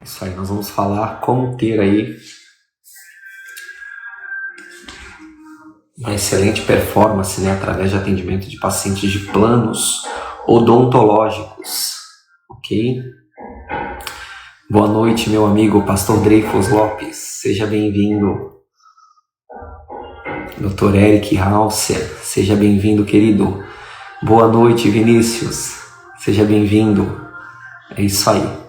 Isso aí, nós vamos falar como ter aí uma excelente performance, né, através de atendimento de pacientes de planos odontológicos, ok? Boa noite, meu amigo Pastor Dreyfus Lopes, seja bem-vindo. Dr. Eric Halser, seja bem-vindo, querido. Boa noite, Vinícius, seja bem-vindo. É isso aí.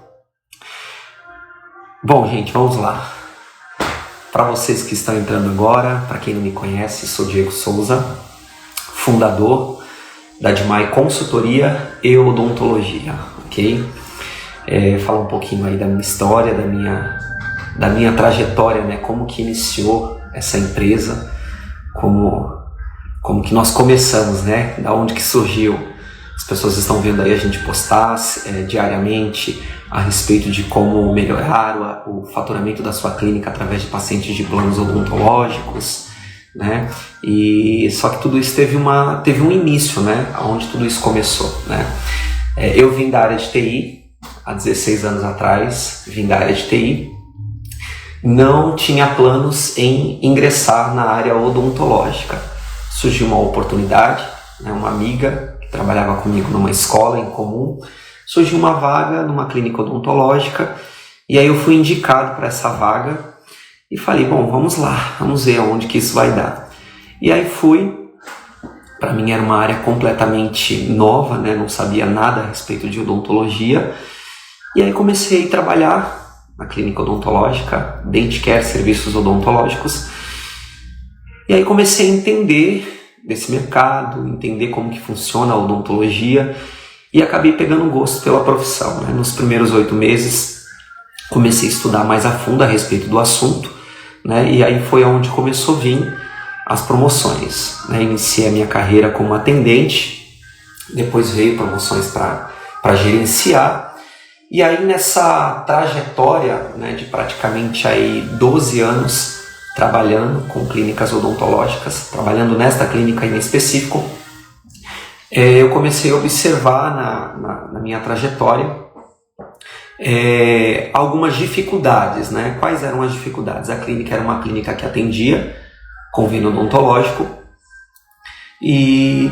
Bom, gente, vamos lá. Para vocês que estão entrando agora, para quem não me conhece, sou Diego Souza, fundador da Dimai Consultoria e Odontologia, ok? Falar um pouquinho aí da minha história, da minha trajetória, né? Como que iniciou essa empresa, como que nós começamos, né? Da onde que surgiu. As pessoas estão vendo aí a gente postar diariamente a respeito de como melhorar o faturamento da sua clínica através de pacientes de planos odontológicos, né? E só que tudo isso teve um início, né? Onde tudo isso começou, né? Eu vim da área de TI há 16 anos atrás, vim da área de TI, não tinha planos em ingressar na área odontológica. Surgiu uma oportunidade, né? Uma amiga que trabalhava comigo numa escola em comum, surgiu uma vaga numa clínica odontológica e aí eu fui indicado para essa vaga e falei, bom, vamos lá, vamos ver aonde que isso vai dar. E aí fui, para mim era uma área completamente nova, né? Não sabia nada a respeito de odontologia e aí comecei a trabalhar na clínica odontológica, Dentcare, serviços odontológicos, e aí comecei a entender desse mercado, entender como que funciona a odontologia e acabei pegando gosto pela profissão, né? Nos primeiros 8 meses comecei a estudar mais a fundo a respeito do assunto, né? E aí foi onde começou a vir as promoções, né? Iniciei a minha carreira como atendente, depois veio promoções para gerenciar, e aí nessa trajetória, né, de praticamente aí 12 anos trabalhando com clínicas odontológicas, trabalhando nesta clínica em específico, eu comecei a observar na minha trajetória algumas dificuldades, né? Quais eram as dificuldades? A clínica era uma clínica que atendia convênio odontológico e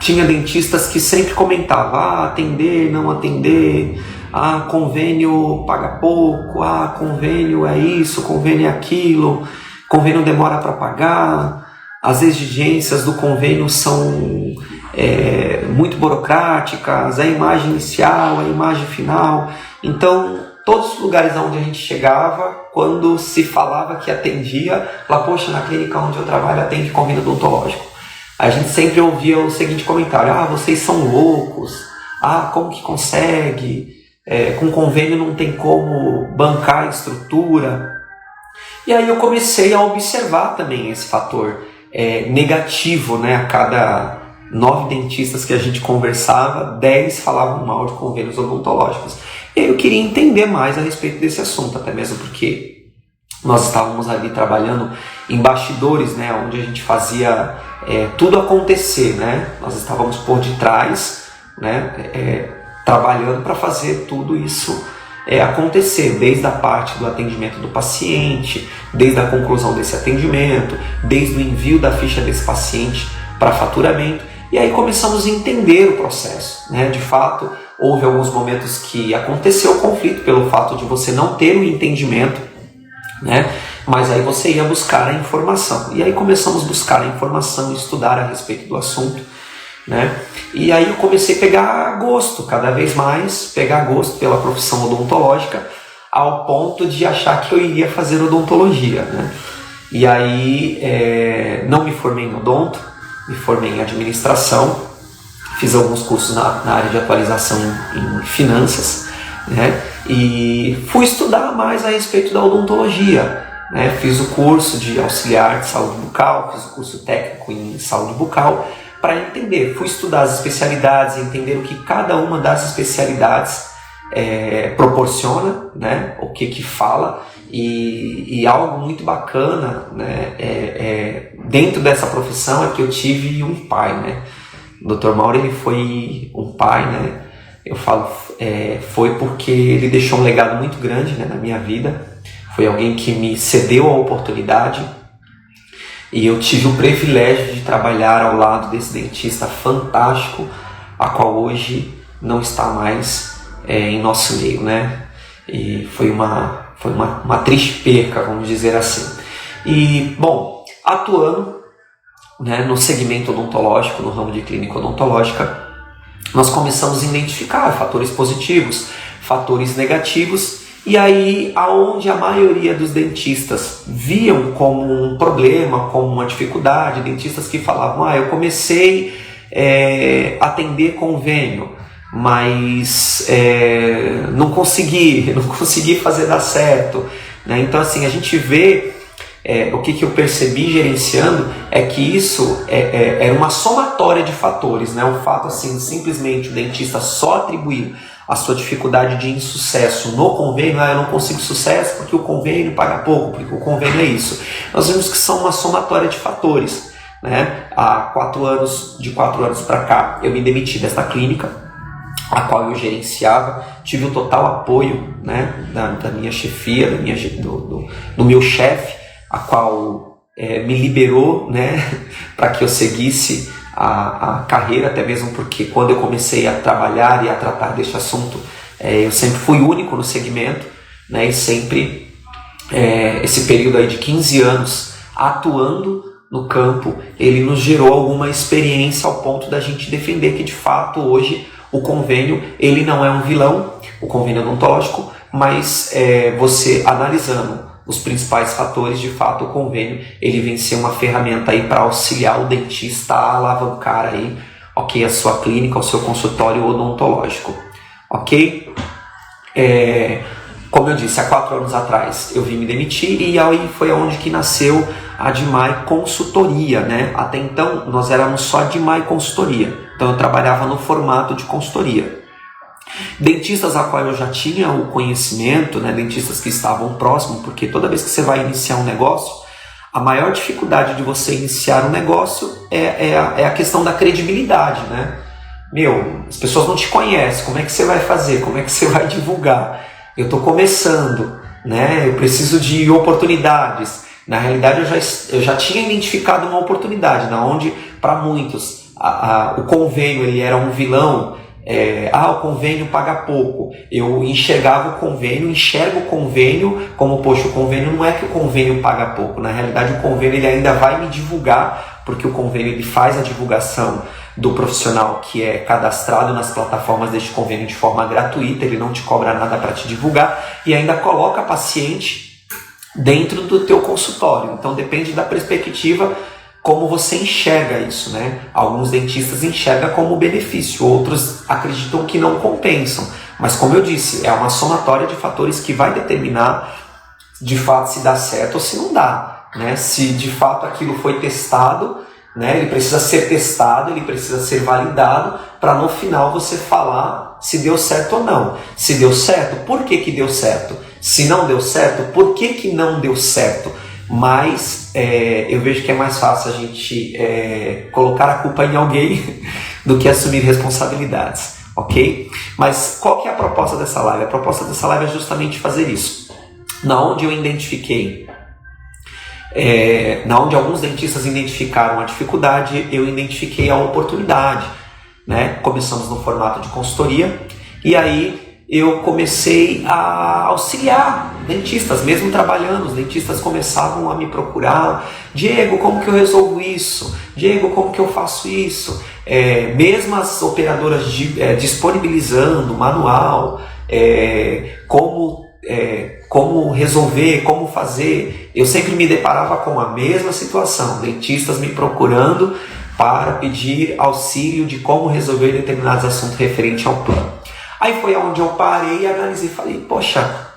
tinha dentistas que sempre comentavam, atender, não atender, convênio paga pouco, convênio é isso, convênio é aquilo, convênio demora para pagar, as exigências do convênio são muito burocráticas, a imagem inicial, a imagem final. Então, todos os lugares onde a gente chegava, quando se falava que atendia, lá, poxa, na clínica onde eu trabalho atende convênio odontológico. A gente sempre ouvia o seguinte comentário, vocês são loucos, como que consegue, com convênio não tem como bancar a estrutura. E aí eu comecei a observar também esse fator negativo, né? A cada 9 dentistas que a gente conversava, 10 falavam mal de convênios odontológicos. E aí eu queria entender mais a respeito desse assunto, até mesmo porque nós estávamos ali trabalhando em bastidores, né? Onde a gente fazia tudo acontecer, né? Nós estávamos por detrás, né? Trabalhando para fazer tudo isso acontecer, desde a parte do atendimento do paciente, desde a conclusão desse atendimento, desde o envio da ficha desse paciente para faturamento. E aí começamos a entender o processo, né? De fato, houve alguns momentos que aconteceu o conflito pelo fato de você não ter o entendimento, né? Mas aí você ia buscar a informação. E aí começamos a buscar a informação, estudar a respeito do assunto, né? E aí eu comecei a pegar gosto, cada vez mais, pegar gosto pela profissão odontológica, ao ponto de achar que eu iria fazer odontologia, né? E aí não me formei em odonto, me formei em administração, fiz alguns cursos na área de atualização em finanças, né? E fui estudar mais a respeito da odontologia, né? Fiz o curso de auxiliar de saúde bucal, fiz o curso técnico em saúde bucal, para entender, fui estudar as especialidades, entender o que cada uma das especialidades proporciona, né? O que fala, e algo muito bacana, né? Dentro dessa profissão é que eu tive um pai, né? O Dr. Mauro, ele foi um pai, né? Eu falo foi porque ele deixou um legado muito grande, né, na minha vida. Foi alguém que me cedeu a oportunidade e eu tive o privilégio de trabalhar ao lado desse dentista fantástico, a qual hoje não está mais em nosso meio, né? E foi uma triste perca, vamos dizer assim. E, bom, atuando, né, no segmento odontológico, no ramo de clínica odontológica, nós começamos a identificar fatores positivos, fatores negativos, e aí aonde a maioria dos dentistas viam como um problema, como uma dificuldade, dentistas que falavam, eu comecei a atender convênio, mas não consegui fazer dar certo, né? Então assim, a gente vê, o que eu percebi gerenciando é que isso era uma somatória de fatores, né? O fato assim, simplesmente o dentista só atribuir a sua dificuldade de insucesso no convênio, eu não consigo sucesso porque o convênio paga pouco, porque o convênio é isso. Nós vimos que são uma somatória de fatores, né? De 4 anos para cá, eu me demiti desta clínica, a qual eu gerenciava, tive o total apoio, né, da minha chefia, do meu chefe, a qual me liberou, né, para que eu seguisse a carreira, até mesmo porque quando eu comecei a trabalhar e a tratar deste assunto, eu sempre fui único no segmento, né, e sempre esse período aí de 15 anos atuando no campo, ele nos gerou alguma experiência ao ponto da gente defender que de fato hoje o convênio ele não é um vilão, o convênio odontológico, mas você analisando os principais fatores, de fato o convênio ele vem ser uma ferramenta aí para auxiliar o dentista a alavancar aí, ok, a sua clínica, o seu consultório odontológico, ok? Como eu disse, há 4 anos atrás eu vim me demitir e aí foi onde que nasceu a Dimai Consultoria, né? Até então nós éramos só Dimai Consultoria, então eu trabalhava no formato de consultoria. Dentistas a qual eu já tinha o conhecimento, né? Dentistas que estavam próximos, porque toda vez que você vai iniciar um negócio, a maior dificuldade de você iniciar um negócio é a questão da credibilidade, né? As pessoas não te conhecem, como é que você vai fazer, como é que você vai divulgar? Eu estou começando, né? Eu preciso de oportunidades. Na realidade eu já tinha identificado uma oportunidade, onde para muitos o convênio ele era um vilão. O convênio paga pouco. Eu enxergo o convênio como, poxa, o convênio não é que o convênio paga pouco. Na realidade o convênio ele ainda vai me divulgar, porque o convênio ele faz a divulgação do profissional que é cadastrado nas plataformas deste convênio de forma gratuita, ele não te cobra nada para te divulgar e ainda coloca paciente dentro do teu consultório. Então depende da perspectiva como você enxerga isso, né? Alguns dentistas enxergam como benefício, outros acreditam que não compensam. Mas como eu disse, é uma somatória de fatores que vai determinar de fato se dá certo ou se não dá, né? Se de fato aquilo foi testado, né? Ele precisa ser testado, ele precisa ser validado para no final você falar se deu certo ou não. Se deu certo, por que deu certo? Se não deu certo, por que não deu certo? Mas eu vejo que é mais fácil a gente colocar a culpa em alguém do que assumir responsabilidades, ok? Mas qual que é a proposta dessa live? A proposta dessa live é justamente fazer isso. Na onde eu identifiquei, na onde alguns dentistas identificaram a dificuldade, eu identifiquei a oportunidade, né? Começamos no formato de consultoria e aí eu comecei a auxiliar dentistas, mesmo trabalhando, os dentistas começavam a me procurar, Diego, como que eu resolvo isso? Diego, como que eu faço isso? Mesmo as operadoras disponibilizando manual, como resolver, como fazer, eu sempre me deparava com a mesma situação, dentistas me procurando para pedir auxílio de como resolver determinados assuntos referentes ao plano. Aí foi onde eu parei e analisei e falei, poxa,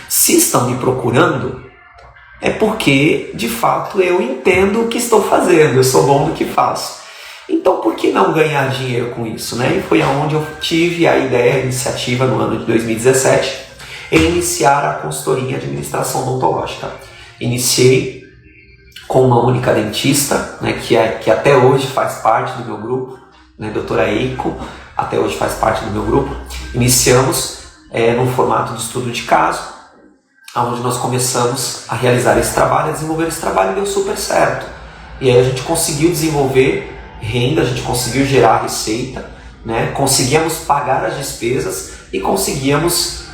se estão me procurando, é porque de fato eu entendo o que estou fazendo, eu sou bom no que faço. Então por que não ganhar dinheiro com isso, né? E foi onde eu tive a ideia, a iniciativa no ano de 2017, em iniciar a consultoria em administração odontológica. Iniciei com uma única dentista, né, que até hoje faz parte do meu grupo, né, doutora Eiko, até hoje faz parte do meu grupo, iniciamos num formato de estudo de caso, onde nós começamos a realizar esse trabalho, a desenvolver esse trabalho, e deu super certo. E aí a gente conseguiu desenvolver renda, a gente conseguiu gerar receita, né? Conseguíamos pagar as despesas e conseguíamos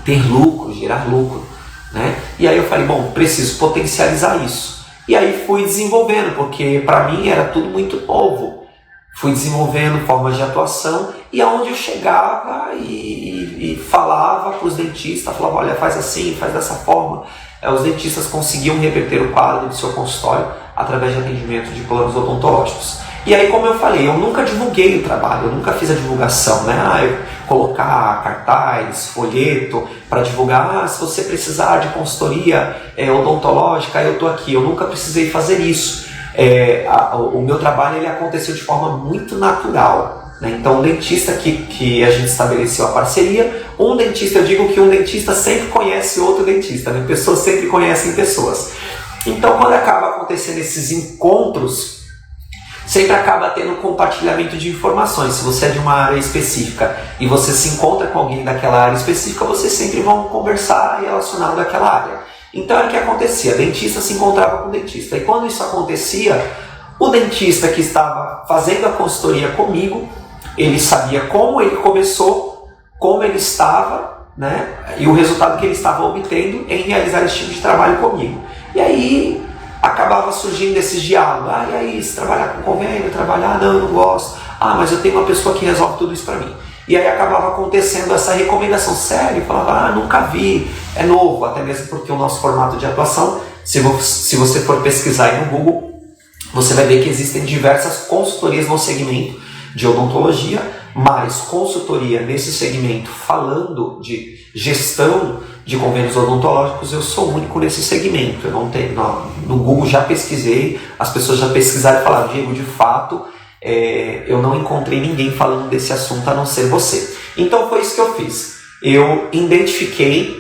ter lucro, gerar lucro, né? E aí eu falei, bom, preciso potencializar isso. E aí fui desenvolvendo, porque para mim era tudo muito novo. Fui desenvolvendo formas de atuação, e aonde eu chegava e falava para os dentistas, falava, olha, faz assim, faz dessa forma. Os dentistas conseguiam reverter o quadro do seu consultório através de atendimento de planos odontológicos. E aí, como eu falei, eu nunca divulguei o trabalho, eu nunca fiz a divulgação, né? Eu colocar cartaz, folheto para divulgar, se você precisar de consultoria odontológica, eu estou aqui. Eu nunca precisei fazer isso. O meu trabalho ele aconteceu de forma muito natural, né? Então, o dentista que a gente estabeleceu a parceria, um dentista, eu digo que um dentista sempre conhece outro dentista, né? Pessoas sempre conhecem pessoas. Então, quando acaba acontecendo esses encontros, sempre acaba tendo compartilhamento de informações. Se você é de uma área específica e você se encontra com alguém daquela área específica, vocês sempre vão conversar relacionado àquela área. Então é o que acontecia, dentista se encontrava com dentista. E quando isso acontecia, o dentista que estava fazendo a consultoria comigo, ele sabia como ele começou, como ele estava, né? E o resultado que ele estava obtendo em realizar esse tipo de trabalho comigo. E aí acabava surgindo esses diálogos. E aí, se trabalhar com convênio, trabalhar, não, eu não gosto. Mas eu tenho uma pessoa que resolve tudo isso para mim. E aí acabava acontecendo essa recomendação. Sério? Eu falava, nunca vi, é novo. Até mesmo porque o nosso formato de atuação, se você for pesquisar aí no Google, você vai ver que existem diversas consultorias no segmento de odontologia, mas consultoria nesse segmento falando de gestão de convênios odontológicos, eu sou o único nesse segmento. Eu não tenho, no Google já pesquisei, as pessoas já pesquisaram e falaram, Diego, de fato, eu não encontrei ninguém falando desse assunto a não ser você. Então foi isso que eu fiz. Eu identifiquei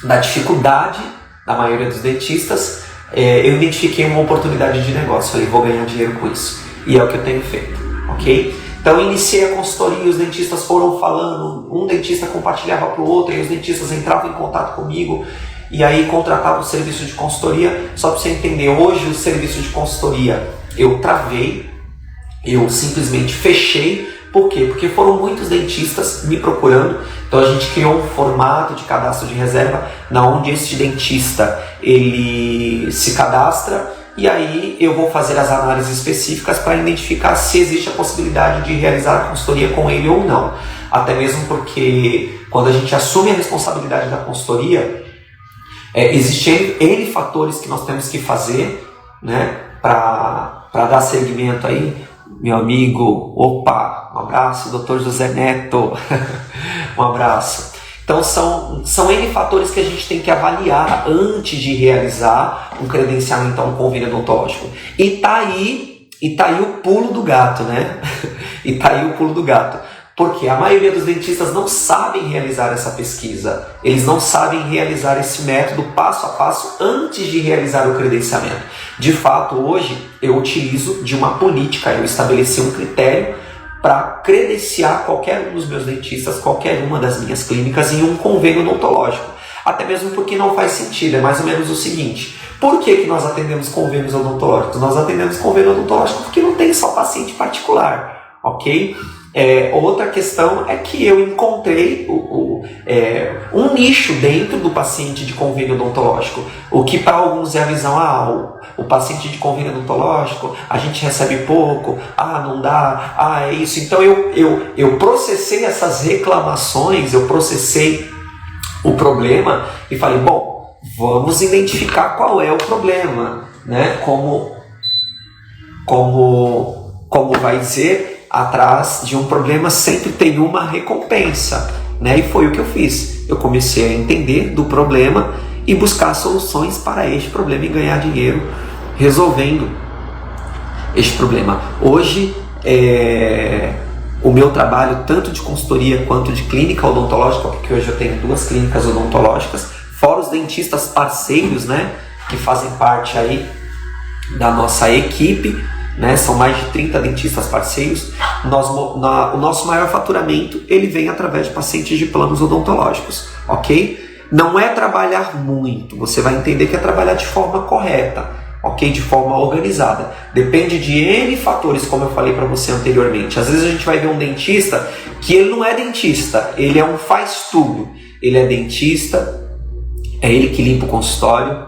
da dificuldade da maioria dos dentistas, eu identifiquei uma oportunidade de negócio. Falei, vou ganhar dinheiro com isso. E é o que eu tenho feito, ok? Então iniciei a consultoria, os dentistas foram falando, um dentista compartilhava para o outro, e os dentistas entravam em contato comigo, e aí contratavam o serviço de consultoria. Só para você entender, hoje o serviço de consultoria eu travei, eu simplesmente fechei. Por quê? Porque foram muitos dentistas me procurando, então a gente criou um formato de cadastro de reserva, onde esse dentista ele se cadastra, e aí eu vou fazer as análises específicas para identificar se existe a possibilidade de realizar a consultoria com ele ou não. Até mesmo porque quando a gente assume a responsabilidade da consultoria, existem N fatores que nós temos que fazer, né, para dar seguimento aí. Meu amigo, um abraço, Dr. José Neto, um abraço. Então são N fatores que a gente tem que avaliar antes de realizar um credenciamento a um convênio odontológico. E tá aí o pulo do gato, né? E tá aí o pulo do gato. Porque a maioria dos dentistas não sabem realizar essa pesquisa. Eles não sabem realizar esse método passo a passo antes de realizar o credenciamento. De fato, hoje eu utilizo de uma política, eu estabeleci um critério para credenciar qualquer um dos meus dentistas, qualquer uma das minhas clínicas em um convênio odontológico. Até mesmo porque não faz sentido, é mais ou menos o seguinte: por que nós atendemos convênios odontológicos? Nós atendemos convênio odontológico porque não tem só paciente particular, ok? Outra questão é que eu encontrei um nicho dentro do paciente de convênio odontológico, o que para alguns é a visão, o paciente de convênio odontológico, a gente recebe pouco, não dá, é isso. Então eu processei essas reclamações, eu processei o problema e falei, bom, vamos identificar qual é o problema, né? Como vai dizer, atrás de um problema sempre tem uma recompensa, né? E foi o que eu fiz. Eu comecei a entender do problema e buscar soluções para este problema e ganhar dinheiro resolvendo este problema. Hoje, o meu trabalho, tanto de consultoria quanto de clínica odontológica, porque hoje eu tenho 2 clínicas odontológicas, fora os dentistas parceiros, né, que fazem parte aí da nossa equipe, né? São mais de 30 dentistas parceiros. O nosso maior faturamento ele vem através de pacientes de planos odontológicos, ok? Não é trabalhar muito, você vai entender que é trabalhar de forma correta, ok? De forma organizada. Depende de N fatores, como eu falei para você anteriormente. Às vezes a gente vai ver um dentista que ele não é dentista, ele é um faz tudo. Ele é dentista, é ele que limpa o consultório,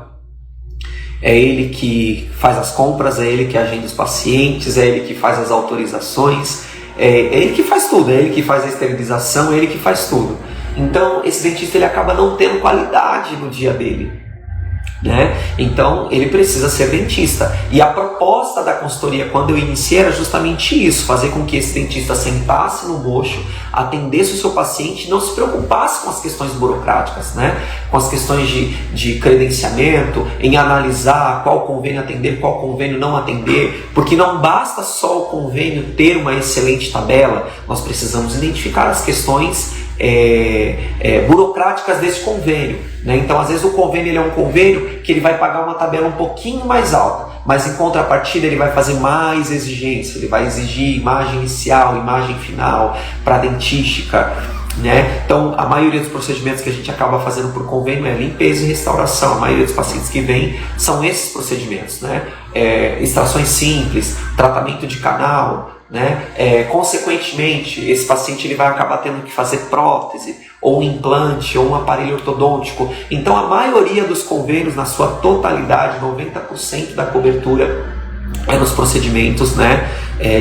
é ele que faz as compras, é ele que agenda os pacientes, é ele que faz as autorizações, é ele que faz tudo, é ele que faz a esterilização, é ele que faz tudo. Então esse dentista ele acaba não tendo qualidade no dia dele, né? Então ele precisa ser dentista. E a proposta da consultoria quando eu iniciei era justamente isso, fazer com que esse dentista sentasse no mocho, atendesse o seu paciente, não se preocupasse com as questões burocráticas, né? Com as questões de credenciamento, em analisar qual convênio atender, qual convênio não atender, porque não basta só o convênio ter uma excelente tabela, nós precisamos identificar as questões burocráticas desse convênio, né? Então às vezes o convênio ele é um convênio que ele vai pagar uma tabela um pouquinho mais alta, mas em contrapartida ele vai fazer mais exigência, ele vai exigir imagem inicial, imagem final para dentística, né? Então a maioria dos procedimentos que a gente acaba fazendo por convênio é limpeza e restauração. A maioria dos pacientes que vêm são esses procedimentos, né? Extrações simples, tratamento de canal, né? Consequentemente, esse paciente ele vai acabar tendo que fazer prótese, ou um implante, ou um aparelho ortodôntico. Então a maioria dos convênios, na sua totalidade, 90% da cobertura é nos procedimentos, né,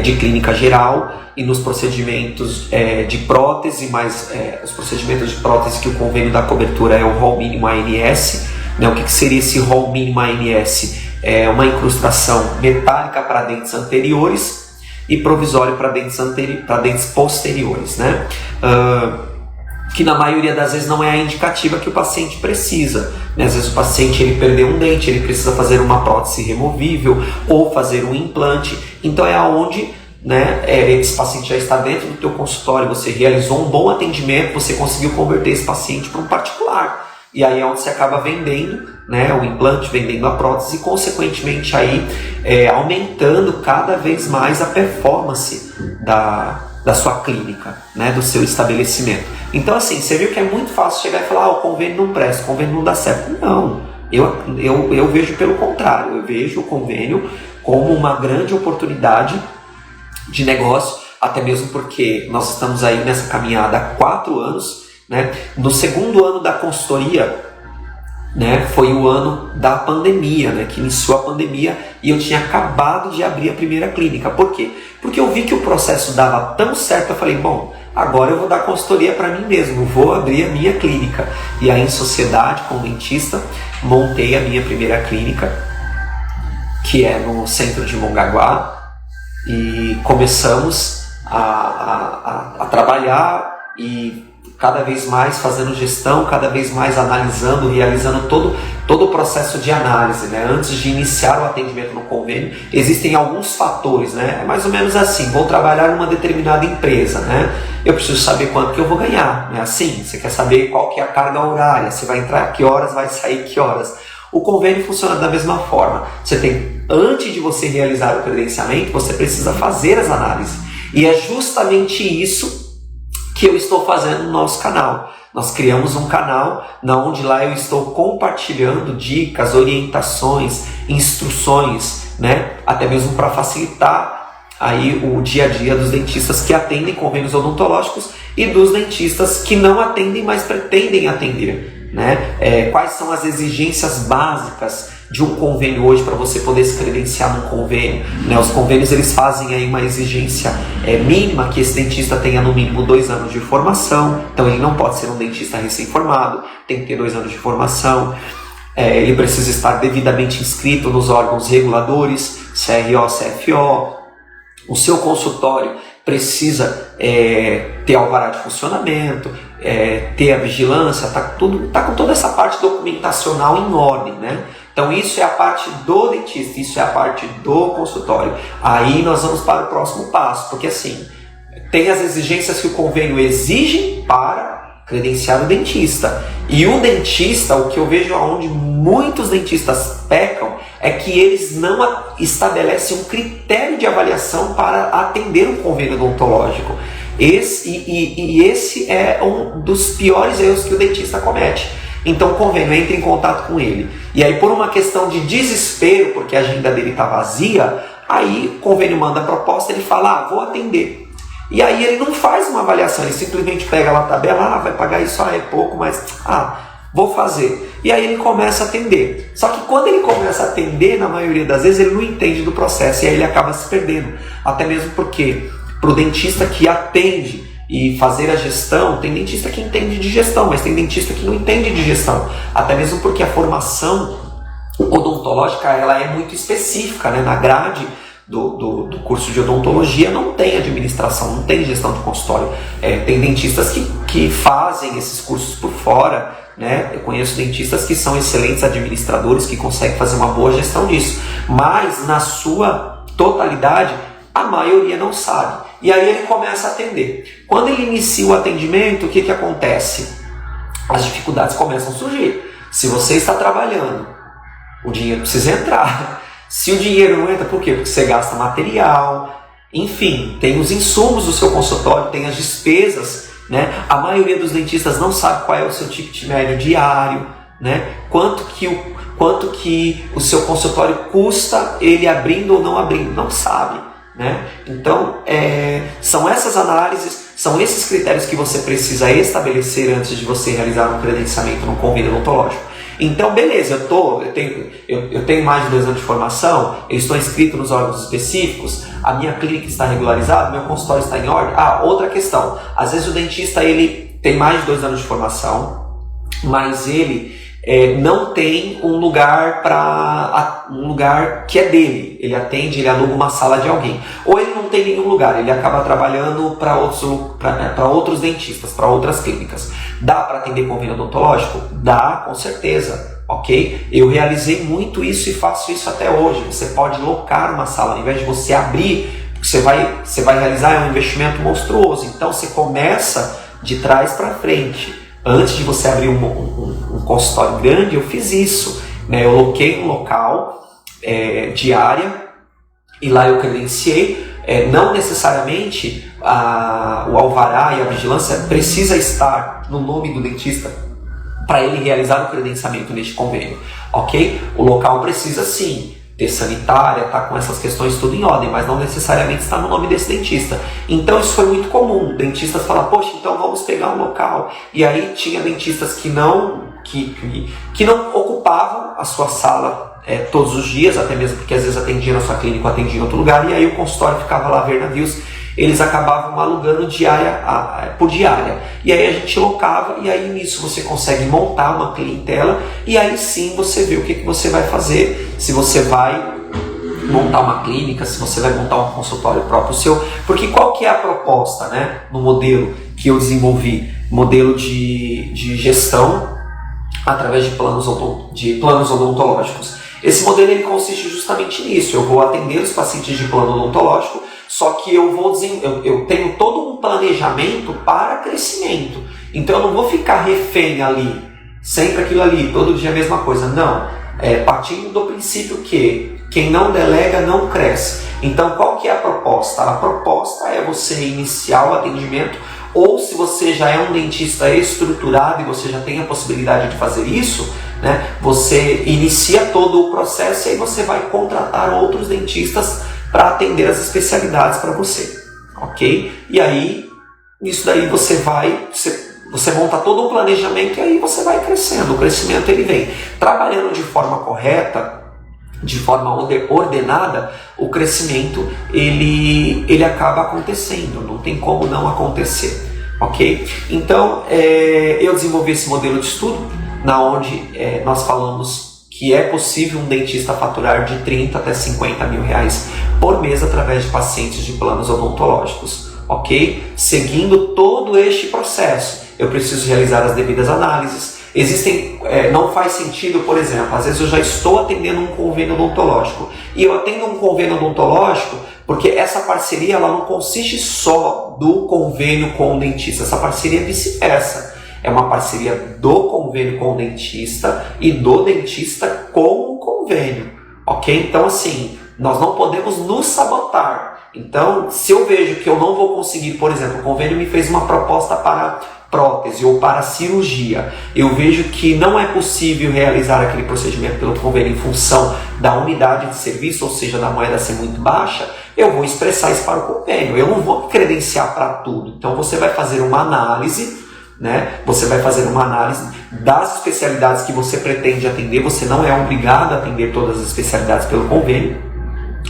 de clínica geral e nos procedimentos de prótese, mas os procedimentos de prótese que o convênio dá cobertura é o rol mínimo ANS, né? O que seria esse rol mínimo ANS? É uma incrustação metálica para dentes anteriores e provisório para dentes posteriores, né? Que na maioria das vezes não é a indicativa que o paciente precisa, né? Às vezes o paciente ele perdeu um dente, ele precisa fazer uma prótese removível ou fazer um implante, então é aonde, né, esse paciente já está dentro do teu consultório, você realizou um bom atendimento, você conseguiu converter esse paciente para um particular, e aí é onde você acaba vendendo, né, o implante, vendendo a prótese e consequentemente aí aumentando cada vez mais a performance da sua clínica, né, do seu estabelecimento. Então assim, você viu que é muito fácil chegar e falar, o convênio não presta, o convênio não dá certo. Não, eu vejo pelo contrário, eu vejo o convênio como uma grande oportunidade de negócio, até mesmo porque nós estamos aí nessa caminhada há 4 anos, né? No segundo ano da consultoria, né, foi o ano da pandemia, né, que iniciou a pandemia e eu tinha acabado de abrir a primeira clínica. Por quê? Porque eu vi que o processo dava tão certo, eu falei, bom, agora eu vou dar consultoria para mim mesmo, vou abrir a minha clínica. E aí em sociedade com o dentista, montei a minha primeira clínica, que é no centro de Mongaguá, e começamos a trabalhar e cada vez mais fazendo gestão, cada vez mais analisando, realizando todo o processo de análise, né? Antes de iniciar o atendimento no convênio, existem alguns fatores, né? É mais ou menos assim, vou trabalhar numa determinada empresa, né? Eu preciso saber quanto que eu vou ganhar, né? Assim, você quer saber qual que é a carga horária, você vai entrar que horas, vai sair que horas. O convênio funciona da mesma forma. Você tem, antes de você realizar o credenciamento, você precisa fazer as análises. E é justamente isso que eu estou fazendo no nosso canal. Nós criamos um canal onde lá eu estou compartilhando dicas, orientações, instruções, né? Até mesmo para facilitar aí o dia a dia dos dentistas que atendem convênios odontológicos e dos dentistas que não atendem, mas pretendem atender, né? Quais são as exigências básicas de um convênio hoje para você poder se credenciar num convênio, né? Os convênios eles fazem aí uma exigência mínima que esse dentista tenha no mínimo 2 anos de formação, então ele não pode ser um dentista recém-formado, tem que ter 2 anos de formação, ele precisa estar devidamente inscrito nos órgãos reguladores, CRO, CFO, o seu consultório precisa ter alvará de funcionamento, ter a vigilância, tá com toda essa parte documentacional em ordem, né? Então isso é a parte do dentista, isso é a parte do consultório. Aí nós vamos para o próximo passo, porque assim, tem as exigências que o convênio exige para credenciar o dentista. E o dentista, o que eu vejo onde muitos dentistas pecam, é que eles não estabelecem um critério de avaliação para atender um convênio odontológico. Esse é um dos piores erros que o dentista comete. Então o convênio entra em contato com ele. E aí, por uma questão de desespero, porque a agenda dele está vazia, aí o convênio manda a proposta, ele fala, vou atender. E aí ele não faz uma avaliação, ele simplesmente pega lá a tabela, vai pagar isso, é pouco, mas vou fazer. E aí ele começa a atender. Só que quando ele começa a atender, na maioria das vezes, ele não entende do processo e aí ele acaba se perdendo. Até mesmo porque, para o dentista que atende e fazer a gestão, tem dentista que entende de gestão, mas tem dentista que não entende de gestão. Até mesmo porque a formação odontológica ela é muito específica, né? Na grade do curso de odontologia não tem administração, não tem gestão de consultório. Tem dentistas que fazem esses cursos por fora, né? Eu conheço dentistas que são excelentes administradores, que conseguem fazer uma boa gestão disso, mas na sua totalidade a maioria não sabe. E aí ele começa a atender. Quando ele inicia o atendimento, o que acontece? As dificuldades começam a surgir. Se você está trabalhando, o dinheiro precisa entrar. Se o dinheiro não entra, por quê? Porque você gasta material, enfim, tem os insumos do seu consultório, tem as despesas, né? A maioria dos dentistas não sabe qual é o seu ticket médio diário, né? Quanto que o seu consultório custa ele abrindo ou não abrindo, não sabe, né? Então, são essas análises, são esses critérios que você precisa estabelecer antes de você realizar um credenciamento no convênio odontológico. Então, beleza, eu tenho mais de 2 anos de formação, eu estou inscrito nos órgãos específicos, a minha clínica está regularizada, meu consultório está em ordem. Outra questão, às vezes o dentista ele tem mais de 2 anos de formação, mas ele não tem um lugar que é dele, ele atende, ele aluga uma sala de alguém, ou ele não tem nenhum lugar, ele acaba trabalhando para outros dentistas, para outras clínicas. Dá para atender convênio odontológico? Dá, com certeza, ok? Eu realizei muito isso e faço isso até hoje. Você pode locar uma sala, ao invés de você abrir, você vai realizar um investimento monstruoso. Então você começa de trás para frente. Antes de você abrir um consultório grande, eu fiz isso, né? Eu loquei um local de área e lá eu credenciei. Não necessariamente o alvará e a vigilância precisa estar no nome do dentista para ele realizar o credenciamento neste convênio, ok? O local precisa sim ter sanitária, tá com essas questões tudo em ordem, mas não necessariamente está no nome desse dentista. Então isso foi muito comum, dentistas falam, poxa, então vamos pegar um local. E aí tinha dentistas que não ocupavam a sua sala todos os dias, até mesmo porque às vezes atendia na sua clínica ou atendia em outro lugar, e aí o consultório ficava lá a ver navios, eles acabavam alugando diária por diária. E aí a gente locava, e aí nisso você consegue montar uma clientela, e aí sim você vê o que você vai fazer, se você vai montar uma clínica, se você vai montar um consultório próprio seu, porque qual que é a proposta, né, no modelo que eu desenvolvi? Modelo de gestão através de planos odontológicos. Esse modelo ele consiste justamente nisso. Eu vou atender os pacientes de plano odontológico, só que eu tenho todo um planejamento para crescimento. Então eu não vou ficar refém ali, sempre aquilo ali, todo dia a mesma coisa. Não, partindo do princípio que quem não delega não cresce. Então qual que é a proposta? A proposta é você iniciar o atendimento, ou se você já é um dentista estruturado e você já tem a possibilidade de fazer isso, né, você inicia todo o processo e aí você vai contratar outros dentistas para atender as especialidades para você, ok? E aí, isso daí você monta todo um planejamento e aí você vai crescendo, o crescimento ele vem. Trabalhando de forma correta, de forma ordenada, o crescimento ele acaba acontecendo, não tem como não acontecer, ok? Então, eu desenvolvi esse modelo de estudo, na onde nós falamos que é possível um dentista faturar de 30 até 50 mil reais por mês através de pacientes de planos odontológicos, ok? Seguindo todo este processo, eu preciso realizar as devidas análises. Não faz sentido, por exemplo, às vezes eu já estou atendendo um convênio odontológico e eu atendo um convênio odontológico porque essa parceria ela não consiste só do convênio com o dentista, essa parceria é vice-versa. É uma parceria do convênio com o dentista e do dentista com o convênio, ok? Então, assim, nós não podemos nos sabotar. Então, se eu vejo que eu não vou conseguir, por exemplo, o convênio me fez uma proposta para prótese ou para cirurgia, eu vejo que não é possível realizar aquele procedimento pelo convênio em função da unidade de serviço, ou seja, da moeda ser muito baixa, eu vou expressar isso para o convênio, eu não vou me credenciar para tudo. Então você vai fazer uma análise, né? Você vai fazer uma análise das especialidades que você pretende atender, você não é obrigado a atender todas as especialidades pelo convênio,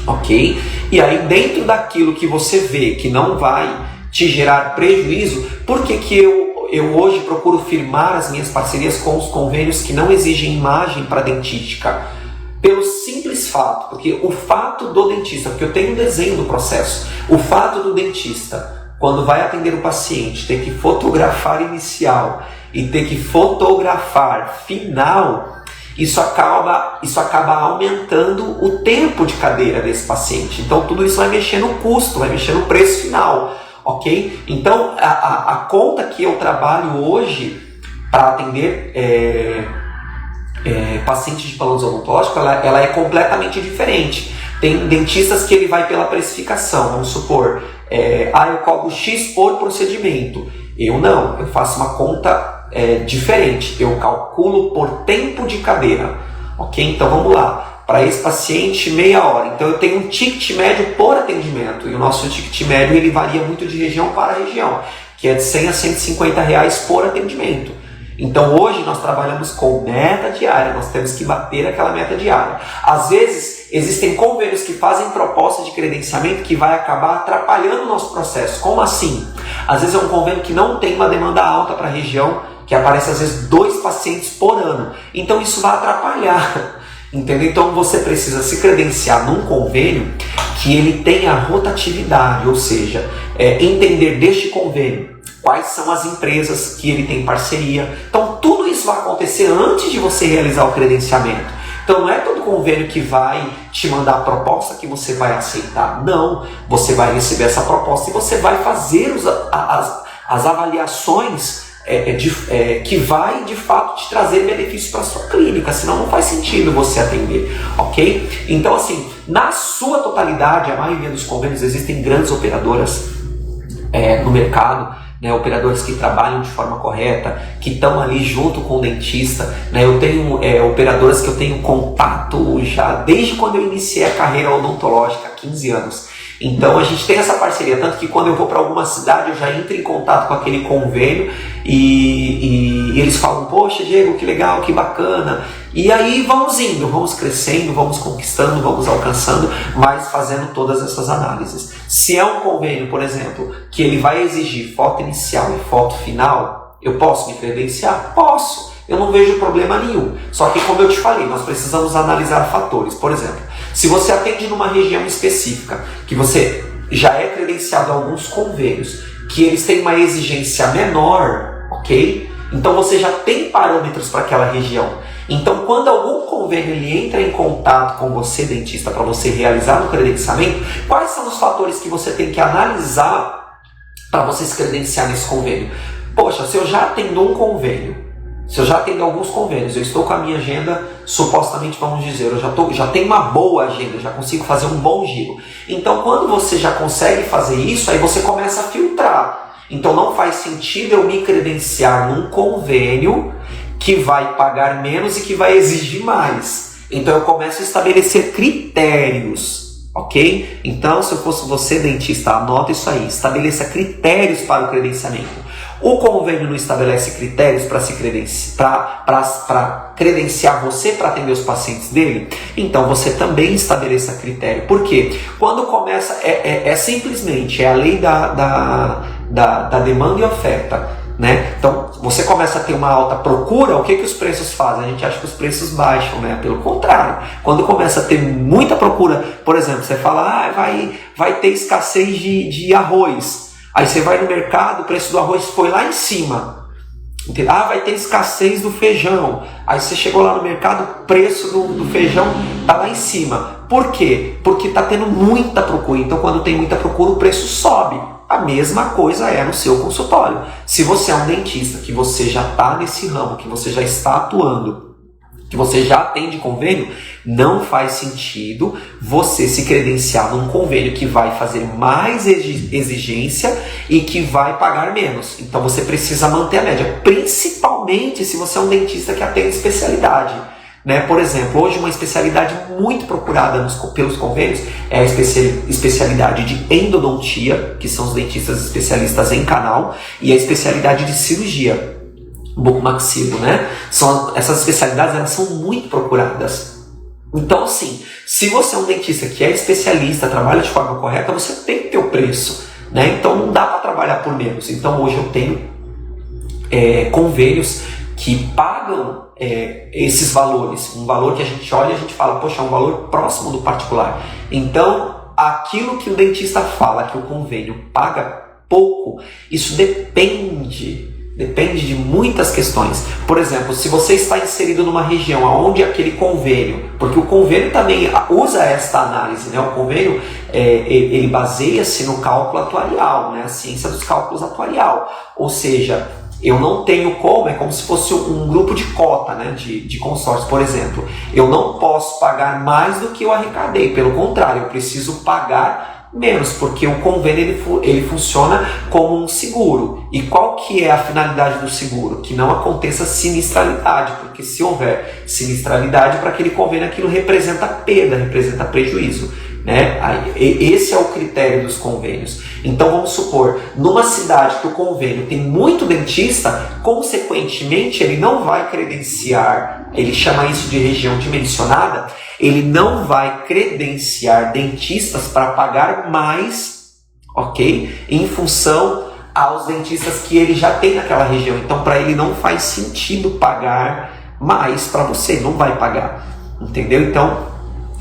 ok? E aí dentro daquilo que você vê que não vai te gerar prejuízo, por que eu hoje procuro firmar as minhas parcerias com os convênios que não exigem imagem para dentística? Pelo simples fato, porque o fato do dentista, porque eu tenho um desenho do processo, o fato do dentista, quando vai atender o paciente, ter que fotografar inicial e ter que fotografar final, isso acaba aumentando o tempo de cadeira desse paciente. Então tudo isso vai mexer no custo, vai mexer no preço final. Ok? Então, a conta que eu trabalho hoje para atender pacientes de plano odontológico, ela é completamente diferente. Tem dentistas que ele vai pela precificação, vamos supor, eu cobro X por procedimento. Eu não, eu faço uma conta diferente, eu calculo por tempo de cadeira. Ok? Então vamos lá. Para esse paciente, meia hora. Então eu tenho um ticket médio por atendimento. E o nosso ticket médio ele varia muito de região para região, que é de 100 a 150 reais por atendimento. Então hoje nós trabalhamos com meta diária, nós temos que bater aquela meta diária. Às vezes existem convênios que fazem proposta de credenciamento que vai acabar atrapalhando o nosso processo. Como assim? Às vezes é um convênio que não tem uma demanda alta para a região, que aparece às vezes 2 pacientes por ano. Então isso vai atrapalhar. Entendeu? Então você precisa se credenciar num convênio que ele tenha rotatividade, ou seja, entender deste convênio quais são as empresas que ele tem parceria. Então tudo isso vai acontecer antes de você realizar o credenciamento. Então não é todo convênio que vai te mandar a proposta que você vai aceitar. Não, você vai receber essa proposta e você vai fazer as avaliações que vai de fato te trazer benefícios para a sua clínica, senão não faz sentido você atender, ok? Então assim, na sua totalidade, a maioria dos convênios existem grandes operadoras no mercado, né, operadores que trabalham de forma correta, que estão ali junto com o dentista, né? Eu tenho operadoras que eu tenho contato já desde quando eu iniciei a carreira odontológica, há 15 anos. Então a gente tem essa parceria, tanto que quando eu vou para alguma cidade eu já entro em contato com aquele convênio e eles falam, poxa Diego, que legal, que bacana. E aí vamos indo, vamos crescendo, vamos conquistando, vamos alcançando, mas fazendo todas essas análises. Se é um convênio, por exemplo, que ele vai exigir foto inicial e foto final, eu posso me credenciar? Posso, eu não vejo problema nenhum. Só que como eu te falei, nós precisamos analisar fatores. Por exemplo, se você atende numa região específica, que você já é credenciado a alguns convênios, que eles têm uma exigência menor, ok? Então você já tem parâmetros para aquela região. Então quando algum convênio ele entra em contato com você, dentista, para você realizar o credenciamento, quais são os fatores que você tem que analisar para você se credenciar nesse convênio? Poxa, se eu já atendo um convênio, se eu já tenho alguns convênios, eu estou com a minha agenda, supostamente vamos dizer, eu já tenho uma boa agenda, já consigo fazer um bom giro. Então quando você já consegue fazer isso, aí você começa a filtrar. Então não faz sentido eu me credenciar num convênio que vai pagar menos e que vai exigir mais. Então eu começo a estabelecer critérios, ok? Então se eu fosse você, dentista, anota isso aí, estabeleça critérios para o credenciamento. O convênio não estabelece critérios para se credenciar você para atender os pacientes dele? Então você também estabeleça critério. Por quê? Quando começa, simplesmente a lei da demanda e oferta, né? Então você começa a ter uma alta procura, o que os preços fazem? A gente acha que os preços baixam, né? Pelo contrário, quando começa a ter muita procura, por exemplo, você fala, vai ter escassez de arroz. Aí você vai no mercado, o preço do arroz foi lá em cima. Vai ter escassez do feijão. Aí você chegou lá no mercado, o preço do feijão está lá em cima. Por quê? Porque está tendo muita procura. Então quando tem muita procura, o preço sobe. a mesma coisa é no seu consultório. Se você é um dentista, que você já está nesse ramo, que você já está atuando, que você já atende convênio, não faz sentido você se credenciar num convênio que vai fazer mais exigência e que vai pagar menos. Então você precisa manter a média, principalmente se você é um dentista que atende especialidade. Né? Por exemplo, hoje uma especialidade muito procurada pelos convênios é a especialidade de endodontia, que são os dentistas especialistas em canal, e a especialidade de cirurgia bucomaxilo, né? Essas especialidades, elas são muito procuradas. Então, assim, se você é um dentista que é especialista, trabalha de forma correta, você tem que ter o preço, né? Então não dá para trabalhar por menos. Então hoje eu tenho convênios que pagam esses valores, um valor que a gente olha e a gente fala, poxa, é um valor próximo do particular. Então, aquilo que o dentista fala que o convênio paga pouco, isso depende de muitas questões. Por exemplo, se você está inserido numa região onde aquele convênio, porque o convênio também usa esta análise, né? O convênio ele baseia-se no cálculo atuarial, né? A ciência dos cálculos atuarial. Ou seja, eu não tenho como, é como se fosse um grupo de cota, né? de consórcio, por exemplo. Eu não posso pagar mais do que eu arrecadei, pelo contrário, eu preciso pagar menos, porque o convênio ele funciona como um seguro. E qual que é a finalidade do seguro? Que não aconteça sinistralidade, porque se houver sinistralidade para aquele convênio, aquilo representa perda, representa prejuízo, né? Esse é o critério dos convênios. Então vamos supor, numa cidade que o convênio tem muito dentista, consequentemente ele não vai credenciar, ele chama isso de região dimensionada, ele não vai credenciar dentistas para pagar mais, ok? Em função aos dentistas que ele já tem naquela região. Então para ele não faz sentido pagar mais para você, não vai pagar, entendeu? Então,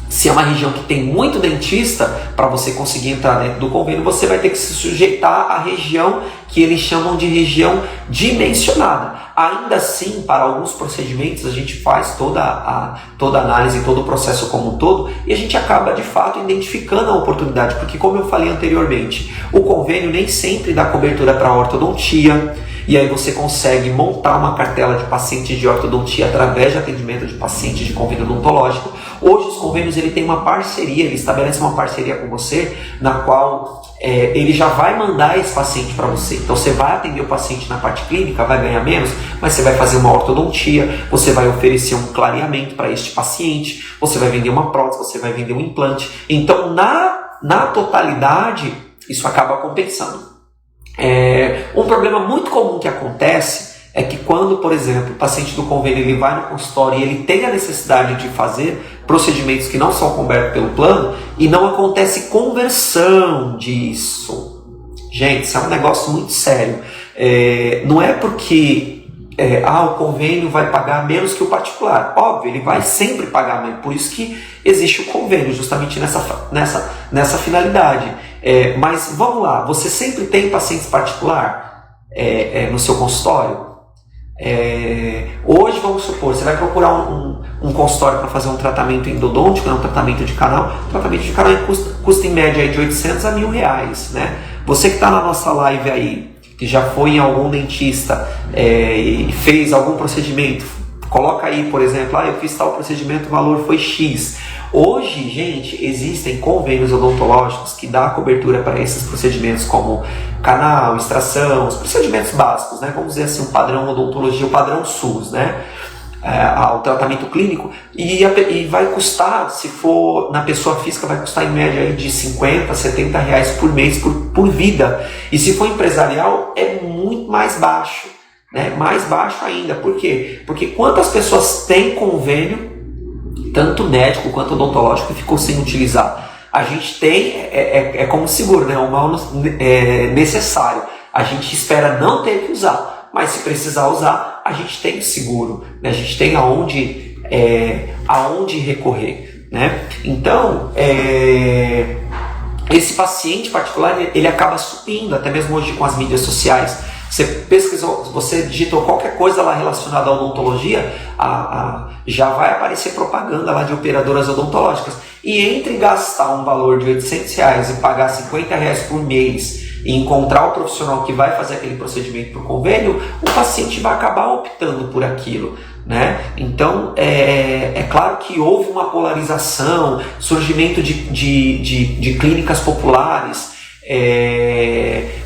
se é uma região que tem muito dentista, para você conseguir entrar dentro do convênio, você vai ter que se sujeitar à região que eles chamam de região dimensionada. Ainda assim, para alguns procedimentos, a gente faz toda a análise, todo o processo como um todo, e a gente acaba, de fato, identificando a oportunidade, porque, como eu falei anteriormente, o convênio nem sempre dá cobertura para a ortodontia, e aí você consegue montar uma cartela de pacientes de ortodontia através de atendimento de pacientes de convênio odontológico. Hoje os convênios ele tem uma parceria, ele estabelece uma parceria com você, na qual ele já vai mandar esse paciente para você. Então você vai atender o paciente na parte clínica, vai ganhar menos, mas você vai fazer uma ortodontia, você vai oferecer um clareamento para este paciente, você vai vender uma prótese, você vai vender um implante. Então na totalidade isso acaba compensando. Um problema muito comum que acontece é que quando, por exemplo, o paciente do convênio ele vai no consultório e ele tem a necessidade de fazer procedimentos que não são cobertos pelo plano e não acontece conversão disso. Gente, isso é um negócio muito sério. Não é porque o convênio vai pagar menos que o particular. Óbvio, ele vai sempre pagar menos. Por isso que existe o convênio, justamente nessa finalidade. Mas vamos lá, você sempre tem pacientes particular no seu consultório? Hoje, vamos supor, você vai procurar um consultório para fazer um tratamento endodôntico, um tratamento de canal. O tratamento de canal custa em média de R$800 a R$1.000, né? Você que está na nossa live aí, que já foi em algum dentista e fez algum procedimento, coloca aí, por exemplo, eu fiz tal procedimento, o valor foi X. Hoje, gente, existem convênios odontológicos que dão cobertura para esses procedimentos como canal, extração, os procedimentos básicos, né? Vamos dizer assim, o padrão odontologia, o padrão SUS, né? O tratamento clínico, e vai custar, se for na pessoa física, vai custar em média de R$50, R$70 por mês por vida. E se for empresarial, é muito mais baixo, né? Mais baixo ainda. Por quê? Porque quantas pessoas têm convênio, tanto médico quanto odontológico, que ficou sem utilizar? A gente tem, como seguro, né? O mal necessário. A gente espera não ter que usar, mas se precisar usar, a gente tem seguro, né? A gente tem aonde recorrer, né? Então, esse paciente particular, ele acaba subindo, até mesmo hoje com as mídias sociais. Você pesquisou, você digitou qualquer coisa lá relacionada à odontologia, já vai aparecer propaganda lá de operadoras odontológicas. E entre gastar um valor de R$800 e pagar R$50 por mês e encontrar o profissional que vai fazer aquele procedimento por convênio, o paciente vai acabar optando por aquilo, né? Então, é claro que houve uma polarização, surgimento de clínicas populares,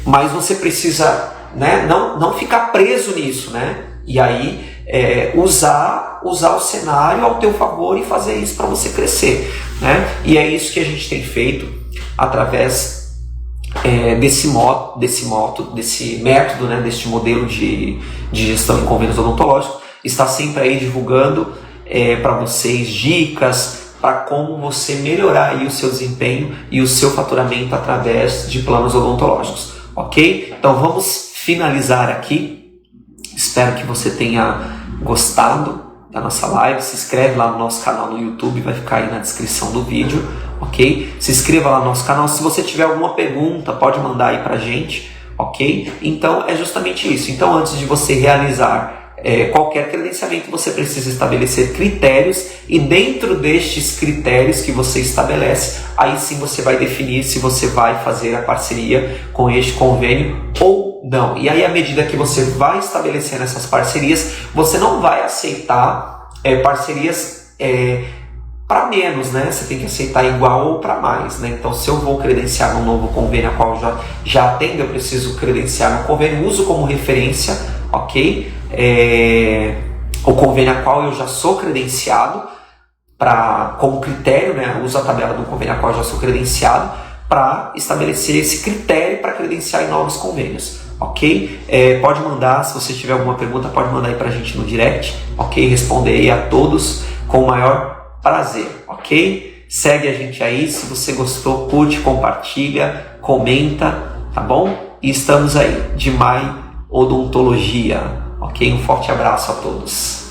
mas você precisa, né, não ficar preso nisso, né? E aí usar o cenário ao teu favor e fazer isso para você crescer, né? E é isso que a gente tem feito através desse método, né, deste modelo de gestão em convênios odontológicos. Está sempre aí divulgando para vocês dicas para como você melhorar aí o seu desempenho e o seu faturamento através de planos odontológicos, ok? Então vamos finalizar aqui. Espero que você tenha gostado da nossa live. Se inscreve lá no nosso canal no YouTube, vai ficar aí na descrição do vídeo, ok? Se inscreva lá no nosso canal. Se você tiver alguma pergunta, pode mandar aí pra gente, ok? Então é justamente isso. Então, antes de você realizar qualquer credenciamento, você precisa estabelecer critérios, e dentro destes critérios que você estabelece, aí sim você vai definir se você vai fazer a parceria com este convênio ou não. E aí, à medida que você vai estabelecendo essas parcerias, você não vai aceitar parcerias para menos, né? Você tem que aceitar igual ou para mais, né? Então, se eu vou credenciar num novo convênio a qual eu já atendo, eu preciso credenciar no convênio, uso como referência, ok? O convênio a qual eu já sou credenciado, como critério, né? Uso a tabela do convênio a qual eu já sou credenciado para estabelecer esse critério para credenciar em novos convênios, ok? Pode mandar, se você tiver alguma pergunta, pode mandar aí para a gente no direct, ok? Responderei a todos com o maior prazer, ok? Segue a gente aí, se você gostou, curte, compartilha, comenta, tá bom? E estamos aí, de Mai Odontologia, ok? Um forte abraço a todos.